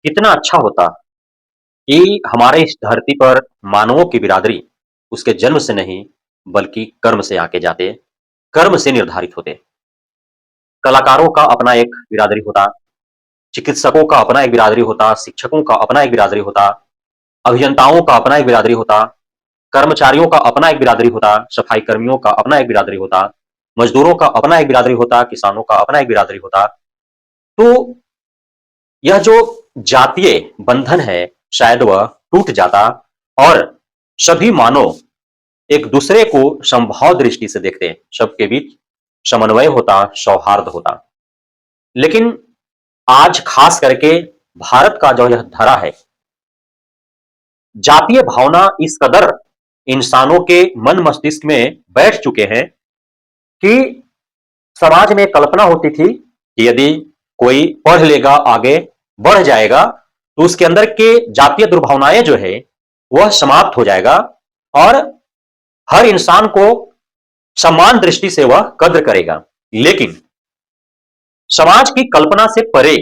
कितना अच्छा होता कि हमारे इस धरती पर मानवों की बिरादरी उसके जन्म से नहीं बल्कि कर्म से आके जाते, कर्म से निर्धारित होते। कलाकारों का अपना एक बिरादरी होता, चिकित्सकों का अपना एक बिरादरी होता, शिक्षकों का अपना एक बिरादरी होता, अभियंताओं का अपना एक बिरादरी होता, कर्मचारियों का अपना एक बिरादरी होता, सफाई कर्मियों का अपना एक बिरादरी होता, मजदूरों का अपना एक बिरादरी होता, किसानों का अपना एक बिरादरी होता। तो यह जो जातीय बंधन है शायद वह टूट जाता और सभी मानव एक दूसरे को समभाव दृष्टि से देखते, सबके बीच समन्वय होता, सौहार्द होता। लेकिन आज खास करके भारत का जो यह धरा है, जातीय भावना इस कदर इंसानों के मन मस्तिष्क में बैठ चुके हैं कि समाज में कल्पना होती थी कि यदि कोई पढ़ लेगा, आगे बढ़ जाएगा, तो उसके अंदर के जातीय दुर्भावनाएं जो है वह समाप्त हो जाएगा और हर इंसान को समान दृष्टि से वह कद्र करेगा। लेकिन समाज की कल्पना से परे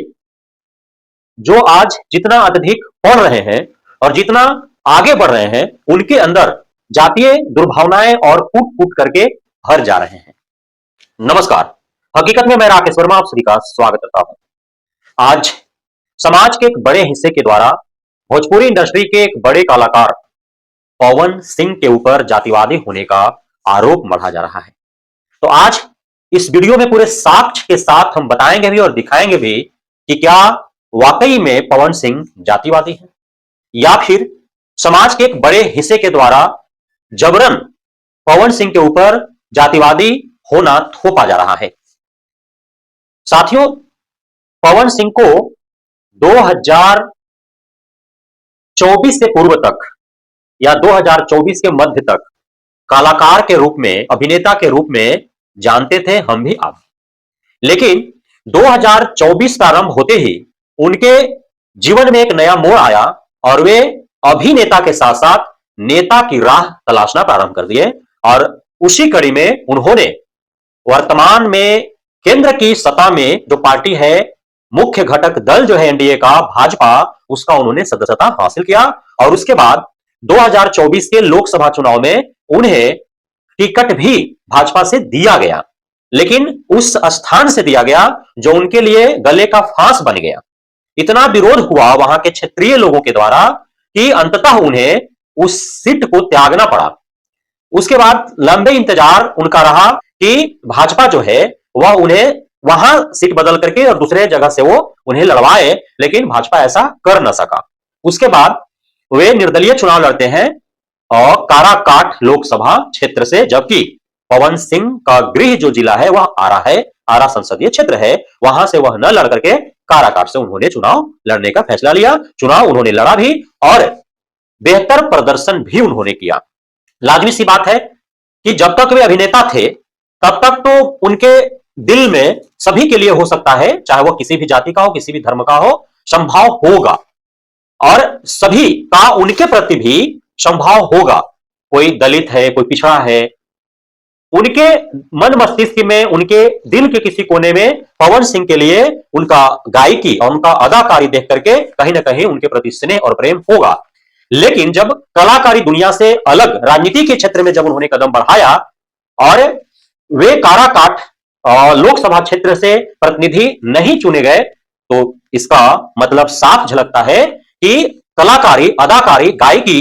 जो आज जितना अत्यधिक पढ़ रहे हैं और जितना आगे बढ़ रहे हैं, उनके अंदर जातीय दुर्भावनाएं और फूट फूट करके भर जा रहे हैं। नमस्कार, हकीकत में मैं राकेश वर्मा आप सभी का स्वागत करता हूं। आज समाज के एक बड़े हिस्से के द्वारा भोजपुरी इंडस्ट्री के एक बड़े कलाकार पवन सिंह के ऊपर जातिवादी होने का आरोप मढ़ा जा रहा है। तो आज इस वीडियो में पूरे साक्ष्य के साथ हम बताएंगे भी और दिखाएंगे भी कि क्या वाकई में पवन सिंह जातिवादी है या फिर समाज के एक बड़े हिस्से के द्वारा जबरन पवन सिंह के ऊपर जातिवादी होना थोपा जा रहा है। साथियों, पवन सिंह को 2024 से पूर्व तक या 2024 के मध्य तक कलाकार के रूप में, अभिनेता के रूप में जानते थे हम भी आप। लेकिन 2024 प्रारंभ होते ही उनके जीवन में एक नया मोड़ आया और वे अभिनेता के साथ साथ नेता की राह तलाशना प्रारंभ कर दिए और उसी कड़ी में उन्होंने वर्तमान में केंद्र की सत्ता में जो पार्टी है, मुख्य घटक दल जो है एनडीए का, भाजपा, उसका उन्होंने सदस्यता हासिल किया और उसके बाद 2024 के लोकसभा चुनाव में उन्हें टिकट भी भाजपा से दिया गया, लेकिन उस स्थान से दिया गया जो उनके लिए गले का फांस बन गया। इतना विरोध हुआ वहां के क्षेत्रीय लोगों के द्वारा कि अंततः उन्हें उस सीट को त्यागना पड़ा। उसके बाद लंबे इंतजार उनका रहा कि भाजपा जो है वह उन्हें वहां सीट बदल करके और दूसरे जगह से वो उन्हें लड़वाए, लेकिन भाजपा ऐसा कर न सका। उसके बाद वे निर्दलीय चुनाव लड़ते हैं और काराकाट लोकसभा क्षेत्र से, जबकि पवन सिंह का गृह जो जिला है वह आरा है, आरा संसदीय क्षेत्र है, वहां से वह न लड़ करके काराकाट से उन्होंने चुनाव लड़ने का फैसला लिया। चुनाव उन्होंने लड़ा भी और बेहतर प्रदर्शन भी उन्होंने किया। लाजमी सी बात है कि जब तक वे अभिनेता थे तब तक तो उनके दिल में सभी के लिए हो सकता है, चाहे वह किसी भी जाति का हो, किसी भी धर्म का हो, संभाव होगा और सभी का उनके प्रति भी संभाव होगा। कोई दलित है, कोई पिछड़ा है, उनके मन मस्तिष्क में, उनके दिल के किसी कोने में पवन सिंह के लिए उनका गायकी और उनका अदाकारी देख करके कहीं ना कहीं उनके प्रति स्नेह और प्रेम होगा। लेकिन जब कलाकारी दुनिया से अलग राजनीति के क्षेत्र में जब उन्होंने कदम बढ़ाया और वे काराकाट लोकसभा क्षेत्र से प्रतिनिधि नहीं चुने गए, तो इसका मतलब साफ झलकता है कि कलाकारी, अदाकारी, गायकी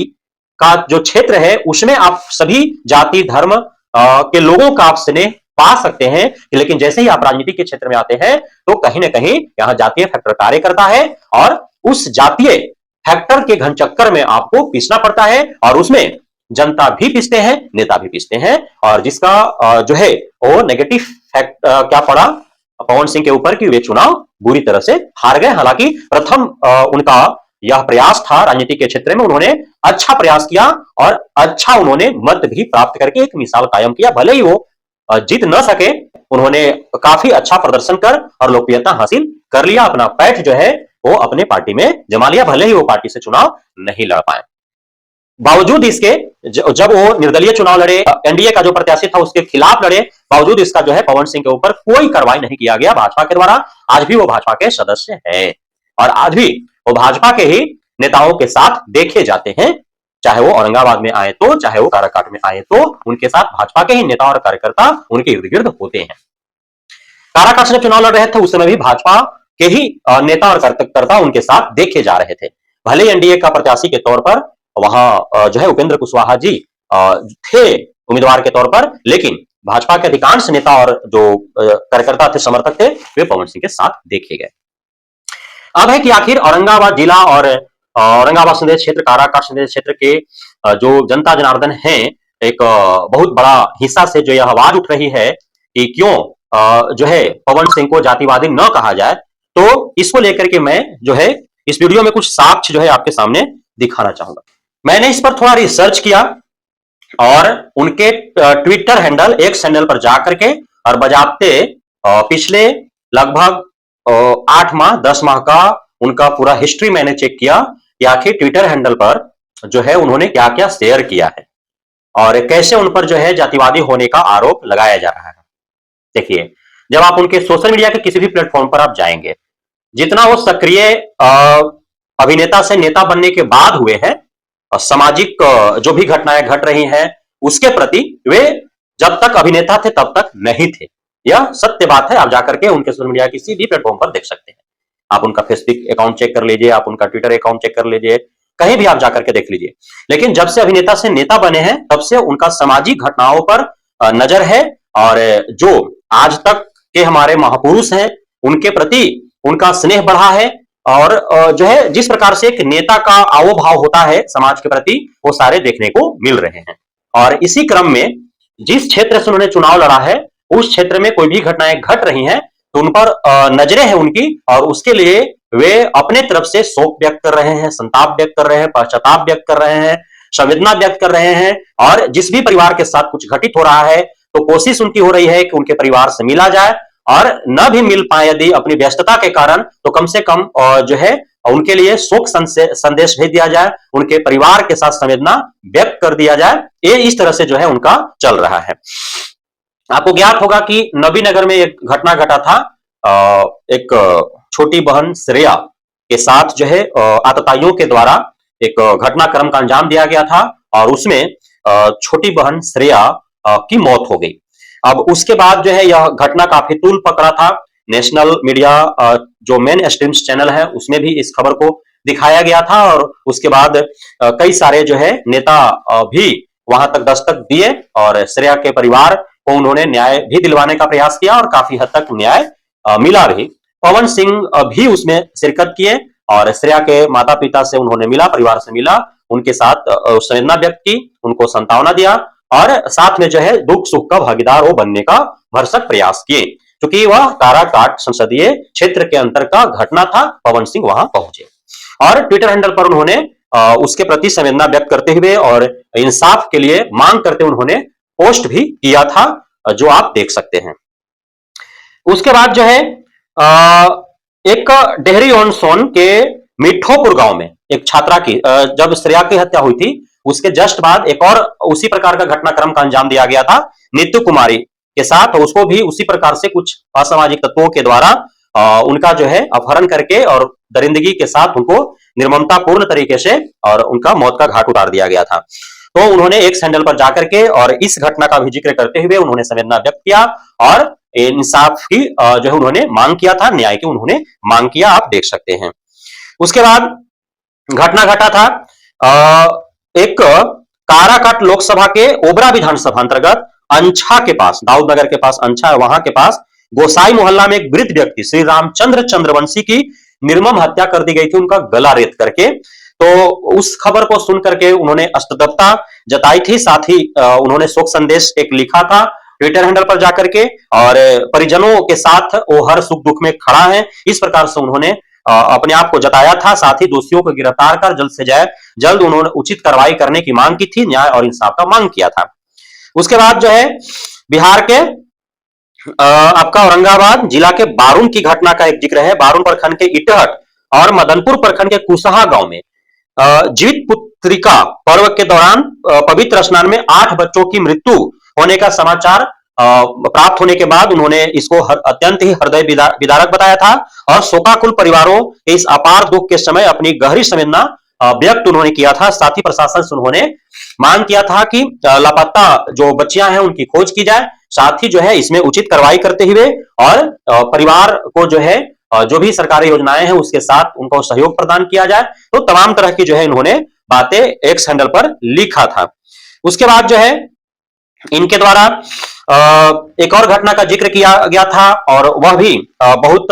का जो क्षेत्र है उसमें आप सभी जाति धर्म के लोगों का आप स्नेह पा सकते हैं, लेकिन जैसे ही आप राजनीति के क्षेत्र में आते हैं तो कहीं ना कहीं यहां जातीय फैक्टर कार्य करता है और उस जातीय फैक्टर के घन चक्कर में आपको पिसना पड़ता है और उसमें जनता भी पिसते हैं, नेता भी पिसते हैं और जिसका जो है वो नेगेटिव फैक्ट क्या पड़ा पवन सिंह के ऊपर कि वे चुनाव बुरी तरह से हार गए। हालांकि प्रथम उनका यह प्रयास था राजनीति के क्षेत्र में, उन्होंने अच्छा प्रयास किया और अच्छा उन्होंने मत भी प्राप्त करके एक मिसाल कायम किया। भले ही वो जीत न सके, उन्होंने काफी अच्छा प्रदर्शन कर और लोकप्रियता हासिल कर लिया, अपना पैठ जो है वो अपने पार्टी में जमा लिया, भले ही वो पार्टी से चुनाव नहीं लड़ पाए। बावजूद इसके जब वो निर्दलीय चुनाव लड़े, एनडीए का जो प्रत्याशी था उसके खिलाफ लड़े, बावजूद इसका जो है पवन सिंह के ऊपर कोई कार्रवाई नहीं किया गया भाजपा के द्वारा। आज भी वो भाजपा के सदस्य है। और आज भी वो भाजपा के ही नेताओं के साथ देखे जाते हैं, चाहे वो औरंगाबाद में आए तो, चाहे वो काराकाट में आए तो, उनके साथ भाजपा के ही नेता और कार्यकर्ता उनके इर्द गिर्द होते हैं। काराकाट से चुनाव लड़ रहे थे उस समय भी भाजपा के ही नेता और कार्यकर्ता उनके साथ देखे जा रहे थे। भले एनडीए का प्रत्याशी के तौर पर वहां जो है उपेंद्र कुशवाहा जी थे उम्मीदवार के तौर पर, लेकिन भाजपा के अधिकांश नेता और जो कार्यकर्ता थे, समर्थक थे, वे पवन सिंह के साथ देखे गए। अब है कि आखिर औरंगाबाद जिला और औरंगाबाद संसदीय क्षेत्र, काराकाट संसदीय क्षेत्र के जो जनता जनार्दन है, एक बहुत बड़ा हिस्सा से जो यह आवाज उठ रही है कि क्यों जो है पवन सिंह को जातिवादी न कहा जाए, तो इसको लेकर के मैं जो है इस वीडियो में कुछ साक्ष्य जो है आपके सामने दिखाना चाहूंगा। मैंने इस पर थोड़ा रिसर्च किया और उनके ट्विटर हैंडल, एक्स हैंडल पर जाकर के और बजाते पिछले लगभग 8 माह 10 माह का उनका पूरा हिस्ट्री मैंने चेक किया कि आखिर ट्विटर हैंडल पर जो है उन्होंने क्या क्या शेयर किया है और कैसे उन पर जो है जातिवादी होने का आरोप लगाया जा रहा है। देखिए, जब आप उनके सोशल मीडिया के किसी भी प्लेटफॉर्म पर आप जाएंगे, जितना वो सक्रिय अभिनेता से नेता बनने के बाद हुए हैं, सामाजिक जो भी घटनाएं घट रही हैं उसके प्रति वे जब तक अभिनेता थे तब तक नहीं थे। यह सत्य बात है, आप जाकर के उनके सोशल मीडिया किसी भी प्लेटफॉर्म पर देख सकते हैं। आप उनका फेसबुक अकाउंट चेक कर लीजिए, आप उनका ट्विटर अकाउंट चेक कर लीजिए, कहीं भी आप जाकर के देख लीजिए। लेकिन जब से अभिनेता से नेता बने हैं तब से उनका सामाजिक घटनाओं पर नजर है और जो आज तक के हमारे महापुरुष हैं उनके प्रति उनका स्नेह बढ़ा है और जो है जिस प्रकार से एक नेता का आवोभाव होता है समाज के प्रति, वो सारे देखने को मिल रहे हैं। और इसी क्रम में जिस क्षेत्र से उन्होंने चुनाव लड़ा है उस क्षेत्र में कोई भी घटनाएं घट रही हैं तो उन पर नजरें हैं उनकी, और उसके लिए वे अपने तरफ से शोक व्यक्त कर रहे हैं, संताप व्यक्त कर रहे हैं, पश्चाताप व्यक्त कर रहे हैं, संवेदना व्यक्त कर रहे हैं। और जिस भी परिवार के साथ कुछ घटित हो रहा है तो कोशिश उनकी हो रही है कि उनके परिवार से मिला जाए, और न भी मिल पाए यदि अपनी व्यस्तता के कारण तो कम से कम जो है उनके लिए शोक संदेश भेज दिया जाए, उनके परिवार के साथ संवेदना व्यक्त कर दिया जाए। ये इस तरह से जो है उनका चल रहा है। आपको ज्ञात होगा कि नबीनगर में एक घटना घटा था, एक छोटी बहन श्रेया के साथ जो है आतताइयों के द्वारा एक घटनाक्रम का अंजाम दिया गया था और उसमें छोटी बहन श्रेया की मौत हो गई। अब उसके बाद जो है यह घटना काफी तूल पकड़ा था। नेशनल मीडिया जो मेन स्ट्रीम्स चैनल है उसमें भी इस खबर को दिखाया गया था और उसके बाद कई सारे जो है नेता भी वहां तक दस्तक दिए और श्रेया के परिवार को उन्होंने न्याय भी दिलवाने का प्रयास किया और काफी हद तक न्याय मिला भी। पवन सिंह भी उसमें शिरकत किए और श्रेया के माता पिता से उन्होंने मिला, परिवार से मिला, उनके साथ संवेदना व्यक्त की, उनको सांत्वना दिया और साथ में जो है दुख सुख का भागीदार वो बनने का भरसक प्रयास किए। क्योंकि वह काराकाट संसदीय क्षेत्र के अंतर का घटना था, पवन सिंह वहां पहुंचे और ट्विटर हैंडल पर उन्होंने उसके प्रति संवेदना व्यक्त करते हुए और इंसाफ के लिए मांग करते उन्होंने पोस्ट भी किया था, जो आप देख सकते हैं। उसके बाद जो है एक डेहरी ऑन सोन के मिठोपुर गांव में एक छात्रा की जब श्रेया की हत्या हुई थी उसके जस्ट बाद एक और उसी प्रकार का घटनाक्रम का अंजाम दिया गया था नीतू कुमारी के साथ। उसको भी उसी प्रकार से कुछ असामाजिक तत्वों के द्वारा उनका जो है अपहरण करके और दरिंदगी के साथ उनको निर्ममतापूर्ण तरीके से और उनका मौत का घाट उतार दिया गया था। तो उन्होंने एक सैंडल पर जाकर के और इस घटना का भी जिक्र करते हुए उन्होंने संवेदना व्यक्त किया और इंसाफ की जो है उन्होंने मांग किया था, न्याय की उन्होंने मांग किया, आप देख सकते हैं। उसके बाद घटना घटा था एक काराकाट लोकसभा के ओबरा विधानसभा अंतर्गत अंछा के पास, दाऊदनगर के पास अंछा है, वहां के पास गोसाई मोहल्ला में एक वृद्ध व्यक्ति श्री रामचंद्र चंद्रवंशी की निर्मम हत्या कर दी गई थी, उनका गला रेत करके। तो उस खबर को सुन करके उन्होंने स्तब्धता जताई थी, साथ ही उन्होंने शोक संदेश एक लिखा था ट्विटर हैंडल पर जाकर के और परिजनों के साथ वो हर सुख दुख में खड़ा है, इस प्रकार से उन्होंने अपने आप को जताया था। साथ ही दोषियों को गिरफ्तार कर जल्द से जल्द उन्होंने उचित कार्रवाई करने की मांग की थी, न्याय और इंसाफ का मांग किया था। उसके बाद जो है बिहार के आपका औरंगाबाद जिला के बारून की घटना का एक जिक्र है। बारून प्रखंड के इटहट और मदनपुर प्रखंड के कुसहा गांव में जीवित पुत्रिका पर्व के दौरान पवित्र स्नान में 8 बच्चों की मृत्यु होने का समाचार प्राप्त होने के बाद उन्होंने इसको अत्यंत ही हृदय विदारक बताया था और शोकाकुल परिवारों के इस अपार दुख के समय अपनी गहरी संवेदना व्यक्त उन्होंने किया था। साथ ही प्रशासन से उन्होंने मांग किया था कि लापता जो बच्चियां हैं उनकी खोज की जाए, साथ ही जो है इसमें उचित कार्रवाई करते हुए और परिवार को जो है जो भी सरकारी योजनाएं हैं उसके साथ उनको सहयोग प्रदान किया जाए। तो तमाम तरह की जो है इन्होंने बातें एक्स हैंडल पर लिखा था। उसके बाद जो है इनके द्वारा एक और घटना का जिक्र किया गया था और वह भी बहुत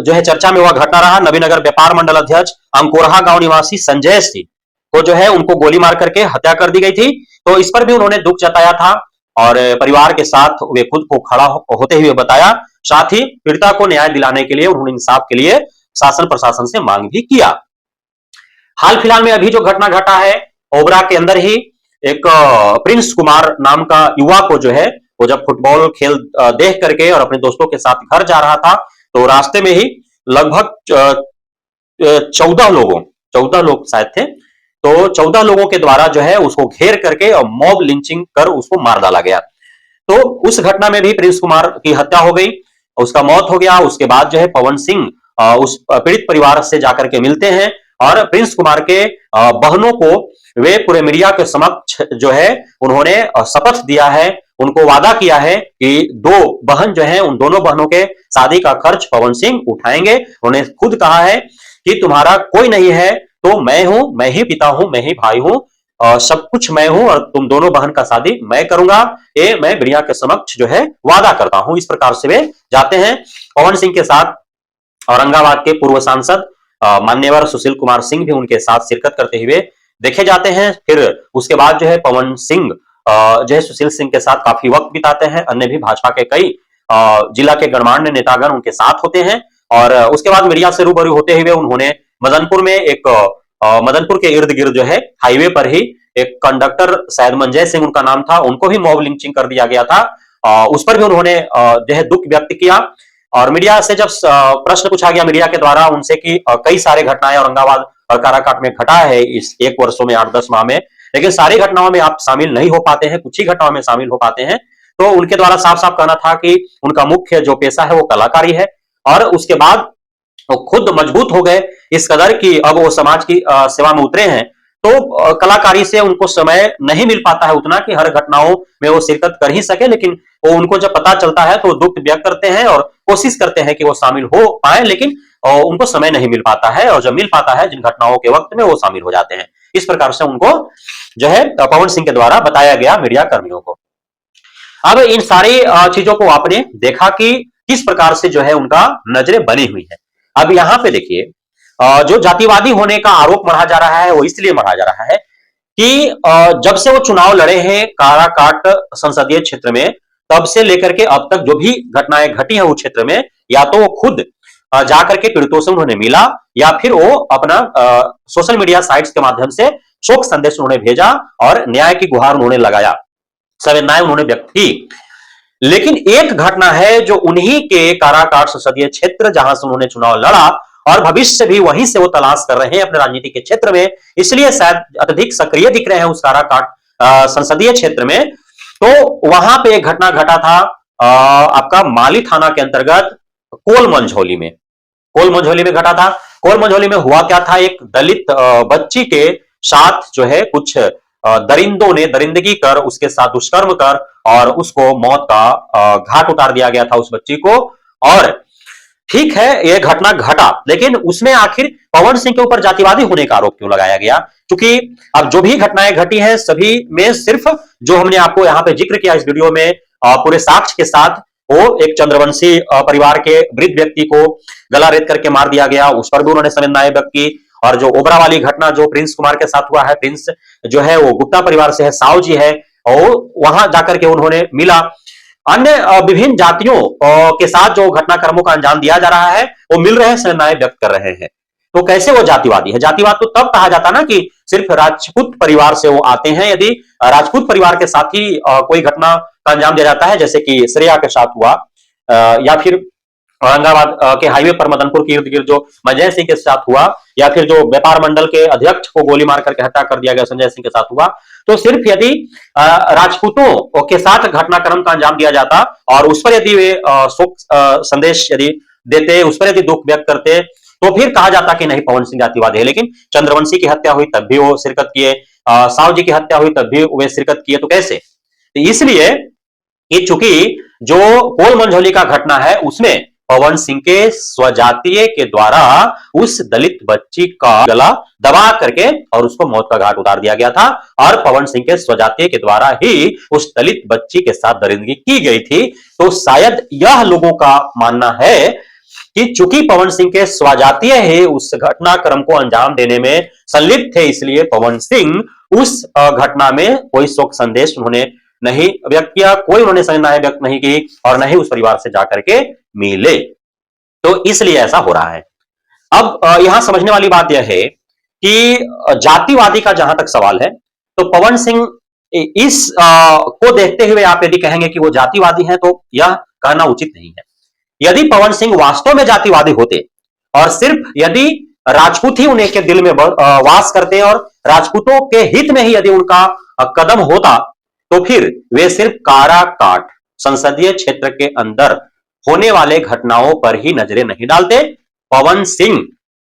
जो है चर्चा में वह घटना रहा। नवीनगर व्यापार मंडल अध्यक्ष अंकोरहा गांव निवासी संजय सिंह को जो है उनको गोली मार करके हत्या कर दी गई थी। तो इस पर भी उन्होंने दुख जताया था और परिवार के साथ वे खुद को खड़ा होते हुए बताया। साथ ही पीड़िता को न्याय दिलाने के लिए उन्होंने इंसाफ के लिए शासन प्रशासन से मांग भी किया। हाल फिलहाल में अभी जो घटना घटा है ओबरा के अंदर ही एक प्रिंस कुमार नाम का युवा को जो है वो जब फुटबॉल खेल देख करके और अपने दोस्तों के साथ घर जा रहा था तो रास्ते में ही लगभग 14 लोग शायद थे, तो 14 लोगों के द्वारा जो है उसको घेर करके और मॉब लिंचिंग कर उसको मार डाला गया। तो उस घटना में भी प्रिंस कुमार की हत्या हो गई, उसका मौत हो गया। उसके बाद जो है पवन सिंह उस पीड़ित परिवार से जाकर के मिलते हैं और प्रिंस कुमार के बहनों को वे पूरे मीडिया के समक्ष जो है उन्होंने शपथ दिया है, उनको वादा किया है कि 2 बहन जो है उन दोनों बहनों के शादी का खर्च पवन सिंह उठाएंगे। उन्होंने खुद कहा है कि तुम्हारा कोई नहीं है तो मैं हूं, मैं ही पिता हूं, मैं ही भाई हूं, सब कुछ मैं हूं और तुम दोनों बहन का शादी मैं करूंगा, ये मैं मीडिया के समक्ष जो है वादा करता हूं। इस प्रकार से वे जाते हैं। पवन सिंह के साथ औरंगाबाद के पूर्व सांसद मान्यवर सुशील कुमार सिंह भी उनके साथ शिरकत करते हुए देखे जाते हैं। फिर उसके बाद जो है पवन सिंह जो है सुशील सिंह के साथ काफी वक्त बिताते हैं। अन्य भी भाजपा के कई जिला के गणमान्य नेतागण उनके साथ होते हैं और उसके बाद मीडिया से रूबरू होते हुए उन्होंने मदनपुर में एक मदनपुर के इर्द गिर्द जो है हाईवे पर ही एक कंडक्टर शायद मंजय सिंह उनका नाम था, उनको भी मॉब लिंचिंग कर दिया गया था। उस पर भी उन्होंने जो है दुख व्यक्त किया और मीडिया से जब प्रश्न पूछा गया मीडिया के द्वारा उनसे कि कई सारे घटनाएं औरंगाबाद और काराकाट में घटा है इस 1 वर्षों में 8-10 माह में, लेकिन सारी घटनाओं में आप शामिल नहीं हो पाते हैं, कुछ ही घटनाओं में शामिल हो पाते हैं। तो उनके द्वारा साफ साफ कहना था कि उनका मुख्य जो पेशा है वो कलाकारी है और उसके बाद वो खुद मजबूत हो गए इस कदर कि अब वो समाज की सेवा में उतरे हैं। तो कलाकारी से उनको समय नहीं मिल पाता है उतना कि हर घटनाओं में वो शिरकत कर ही सके, लेकिन वो उनको जब पता चलता है तो दुख व्यक्त करते हैं और कोशिश करते हैं कि वो शामिल हो पाए, लेकिन उनको समय नहीं मिल पाता है और जब मिल पाता है जिन घटनाओं के वक्त में वो शामिल हो जाते हैं। इस प्रकार से उनको जो है पवन सिंह के द्वारा बताया गया मीडिया कर्मियों को। अब इन सारी चीजों को आपने देखा कि किस प्रकार से जो है उनका नजरें बनी हुई है। अब यहां पे देखिए जो जातिवादी होने का आरोप मढ़ा जा रहा है वो इसलिए मढ़ा जा रहा है कि जब से वो चुनाव लड़े हैं काराकाट संसदीय क्षेत्र में तब से लेकर के अब तक जो भी घटनाएं घटी हैं उस क्षेत्र में या तो वो खुद जाकर के पीड़ितों से उन्होंने मिला या फिर वो अपना सोशल मीडिया साइट्स के माध्यम से शोक संदेश उन्होंने भेजा और न्याय की गुहार उन्होंने लगाया, संवेदनाएं उन्होंने व्यक्त की। लेकिन एक घटना है जो उन्हीं के काराकाट संसदीय क्षेत्र जहां से उन्होंने चुनाव लड़ा और भविष्य भी वहीं से वो तलाश कर रहे हैं अपने राजनीति के क्षेत्र में, इसलिए शायद अत्यधिक सक्रिय दिख रहे हैं उस काराकाट संसदीय क्षेत्र में। तो वहां पे एक घटना घटा था आपका माली थाना के अंतर्गत कोल मंझौली में घटा था। कोल मंझौली में हुआ क्या था, एक दलित बच्ची के साथ जो है कुछ दरिंदों ने दरिंदगी कर उसके साथ दुष्कर्म कर और उसको मौत का घाट उतार दिया गया था उस बच्ची को। और ठीक है यह घटना घटा, लेकिन उसमें आखिर पवन सिंह के ऊपर जातिवादी होने का आरोप क्यों लगाया गया? क्योंकि अब जो भी घटनाएं घटी हैं सभी में सिर्फ जो हमने आपको यहां पे जिक्र किया इस वीडियो में पूरे साक्ष्य के साथ, वो एक चंद्रवंशी परिवार के वृद्ध व्यक्ति को गला रेत करके मार दिया गया, उस पर भी उन्होंने संवेदनाएं व्यक्त की। और जो ओबरा वाली घटना जो प्रिंस कुमार के साथ हुआ है, प्रिंस जो है वो गुप्ता परिवार से है, साव जी है, और वहां जाकर के उन्होंने मिला। अन्य विभिन्न जातियों के साथ जो घटनाक्रमों का अंजाम दिया जा रहा है वो मिल रहे हैं, संवेदनाएं व्यक्त कर रहे हैं। तो कैसे वो जातिवादी है? जातिवाद तो तब कहा जाता ना कि सिर्फ राजपूत परिवार से वो आते हैं। यदि राजपूत परिवार के साथ ही कोई घटना का अंजाम दिया जाता है, जैसे कि श्रेया के साथ हुआ या फिर औरंगाबाद के हाईवे पर मदनपुर के इर्द गिर्द जो संजय सिंह के साथ हुआ, या फिर जो व्यापार मंडल के अध्यक्ष को गोली मार करके हत्या कर दिया गया संजय सिंह के साथ हुआ, तो सिर्फ यदि राजपूतों के साथ घटनाक्रम का अंजाम दिया जाता और उस पर यदि वे शोक संदेश यदि देते, उस पर यदि दुख व्यक्त करते, तो फिर कहा जाता कि नहीं पवन सिंह जातिवादी है। लेकिन चंद्रवंशी की हत्या हुई तब भी वो शिरकत किए, साव जी की हत्या हुई तब भी वे शिरकत किए, तो कैसे? तो इसलिए कि चूंकि जो कोल मंझौली का घटना है उसमें पवन सिंह के स्वजातीय के द्वारा उस दलित बच्ची का गला दबा करके और उसको मौत का घाट उतार दिया गया था, और पवन सिंह के स्वजातीय के द्वारा ही उस दलित बच्ची के साथ दरिंदगी की गई थी। तो शायद यह लोगों का मानना है कि चूंकि पवन सिंह के स्वजातीय ही उस घटनाक्रम को अंजाम देने में संलिप्त थे, इसलिए पवन सिंह उस घटना में कोई शोक संदेश उन्होंने नहीं व्यक्त किया, कोई उन्होंने संवेदनाएं व्यक्त नहीं की और नहीं उस परिवार से जाकर के मिले। तो इसलिए ऐसा हो रहा है। अब यहां समझने वाली बात यह है कि जातिवादी का जहां तक सवाल है, तो पवन सिंह इस को देखते हुए आप यदि कहेंगे कि वो जातिवादी हैं, तो यह कहना उचित नहीं है। यदि पवन सिंह वास्तव में जातिवादी होते और सिर्फ यदि राजपूत ही उन्हें के दिल में वास करते और राजपूतों के हित में ही यदि उनका कदम होता, तो फिर वे सिर्फ काराकाट संसदीय क्षेत्र के अंदर होने वाले घटनाओं पर ही नजरें नहीं डालते। पवन सिंह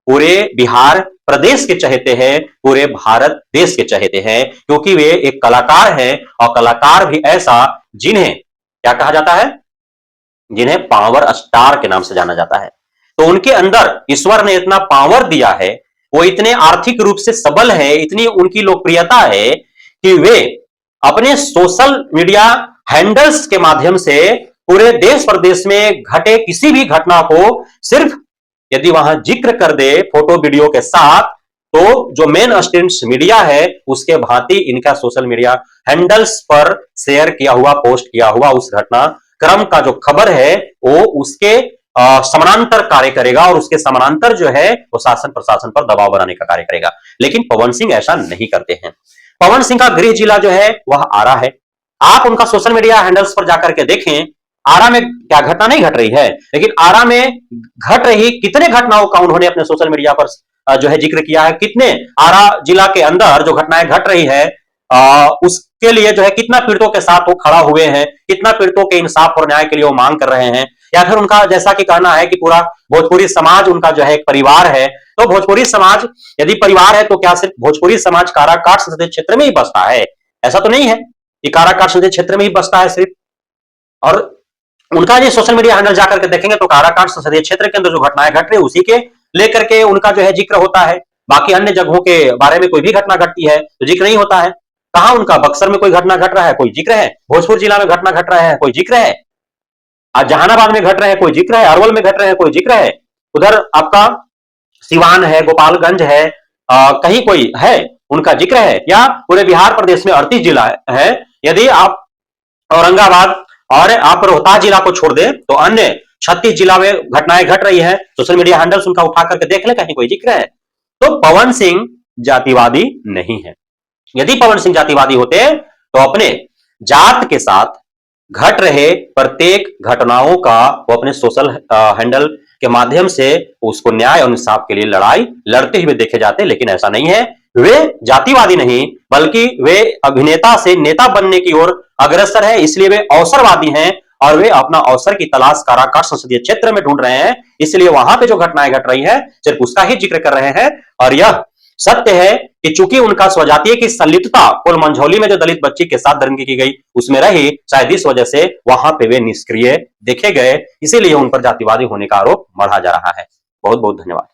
पूरे बिहार प्रदेश के चहेते हैं, पूरे भारत देश के चहेते हैं, क्योंकि वे एक कलाकार हैं, और कलाकार भी ऐसा जिन्हें क्या कहा जाता है, जिन्हें पावर स्टार के नाम से जाना जाता है। तो उनके अंदर ईश्वर ने इतना पावर दिया है, वो इतने आर्थिक रूप से सबल है, इतनी उनकी लोकप्रियता है कि वे अपने सोशल मीडिया हैंडल्स के माध्यम से पूरे देश प्रदेश में घटे किसी भी घटना को सिर्फ यदि वहां जिक्र कर दे फोटो वीडियो के साथ, तो जो मेन स्ट्रीम मीडिया है उसके भांति इनका सोशल मीडिया हैंडल्स पर शेयर किया हुआ, पोस्ट किया हुआ उस घटना क्रम का जो खबर है वो उसके समानांतर कार्य करेगा, और उसके समानांतर जो है वो शासन प्रशासन पर दबाव बनाने का कार्य करेगा। लेकिन पवन सिंह ऐसा नहीं करते हैं। पवन सिंह का गृह जिला जो है वह आरा है। आप उनका सोशल मीडिया हैंडल्स पर जाकर के देखें, आरा में क्या घटना नहीं घट रही है, लेकिन आरा में घट रही कितने घटनाओं का उन्होंने अपने सोशल मीडिया पर जो है जिक्र किया है। कितने आरा जिला के अंदर जो घटनाएं घट रही है उसके लिए जो है कितना पीड़ितों के साथ वो खड़ा हुए हैं, कितना पीड़ितों के इंसाफ और न्याय के लिए वो मांग कर रहे हैं। या फिर उनका जैसा कि कहना है कि पूरा भोजपुरी समाज उनका जो है एक परिवार है, तो भोजपुरी समाज यदि परिवार है तो क्या सिर्फ भोजपुरी समाज काराकाट संसदीय क्षेत्र में ही बसता है? ऐसा तो नहीं है कि काराकाट संसदीय क्षेत्र में ही बसता है सिर्फ। और उनका जो सोशल मीडिया हैंडल जाकर के देखेंगे तो काराकाट संसदीय क्षेत्र के अंदर जो घटनाएं घट रही है उसी के लेकर के उनका जो है जिक्र होता है। बाकी अन्य जगहों के बारे में कोई भी घटना घटती है तो जिक्र नहीं होता है। कहां उनका बक्सर में कोई घटना घट रहा है, कोई जिक्र है। भोजपुर जिला में घटना घट रहा है, कोई जिक्र है। आज जहानाबाद में घट रहे हैं, कोई जिक्र है। अरवल में घट रहे हैं, कोई जिक्र है। उधर आपका सिवान है, गोपालगंज है, कहीं कोई है उनका जिक्र है। या पूरे बिहार प्रदेश में 38 जिला है। यदि आप औरंगाबाद और आप रोहतास जिला को छोड़ दें तो अन्य 36 जिला में घटनाएं घट रही है। सोशल मीडिया हैंडल्स उनका उठा करके देख ले, कहीं कोई जिक्र है। तो पवन सिंह जातिवादी नहीं है। यदि पवन सिंह जातिवादी होते तो अपने जात के साथ घट रहे प्रत्येक घटनाओं का वो अपने सोशल हैंडल के माध्यम से उसको न्याय और इंसाफ के लिए लड़ाई लड़ते हुए देखे जाते, लेकिन ऐसा नहीं है। वे जातिवादी नहीं बल्कि वे अभिनेता से नेता बनने की ओर अग्रसर है, इसलिए वे अवसरवादी हैं और वे अपना अवसर की तलाश काराकाट संसदीय क्षेत्र में ढूंढ रहे हैं। इसलिए वहां पे जो घटनाएं घट रही है सिर्फ उसका ही जिक्र कर रहे हैं। और यह सत्य है कि चूंकि उनका स्वजातीय की संलिप्तता कोल मंझौली में जो दलित बच्ची के साथ दरिंदगी की गई उसमें रही, शायद इस वजह से वहां पे वे निष्क्रिय देखे गए, इसीलिए उन पर जातिवादी होने का आरोप मढ़ा जा रहा है। बहुत बहुत धन्यवाद।